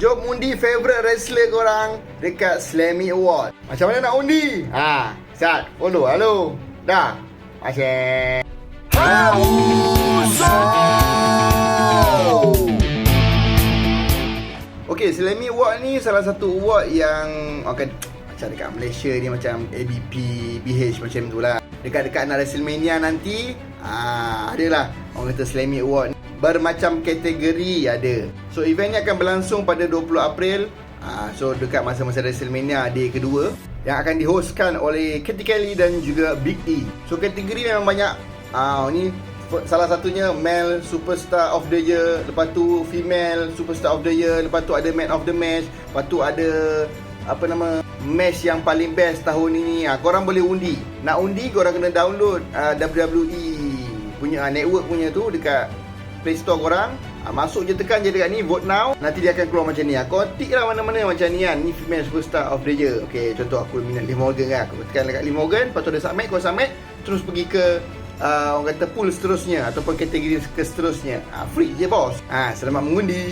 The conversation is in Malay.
Jom undi favourite wrestler korang dekat Slammy Award. Macam mana nak undi? Sat, follow, halo. Dah. Asyik. Okay, Slammy Award ni salah satu award yang macam dekat Malaysia ni macam ABP, BH macam tu lah. Dekat-dekat nak WrestleMania nanti, adalah orang kata Slammy Award ni. Bermacam kategori ada. So event ni akan berlangsung pada 20 April. So dekat masa-masa WrestleMania day kedua, yang akan dihostkan oleh Cathy Kelly dan juga Big E. So kategori memang banyak. Ni salah satunya Male Superstar of the Year, lepas tu Female Superstar of the Year, lepas tu ada Man of the Match, lepas tu ada match yang paling best tahun ini. Korang boleh undi. Nak undi korang kena download WWE punya network punya tu dekat Play Store korang. Masuk je, tekan je dekat ni, vote now. Nanti dia akan keluar macam ni. Kau tick lah mana-mana macam ni kan. Ni Female Superstar of the Year. Okay, contoh aku minat Liv Morgan kan. Aku tekan dekat Liv Morgan, lepas tu ada submit, kau submit, terus pergi ke orang kata pool seterusnya ataupun kategori ke seterusnya. Free je bos. Selamat mengundi.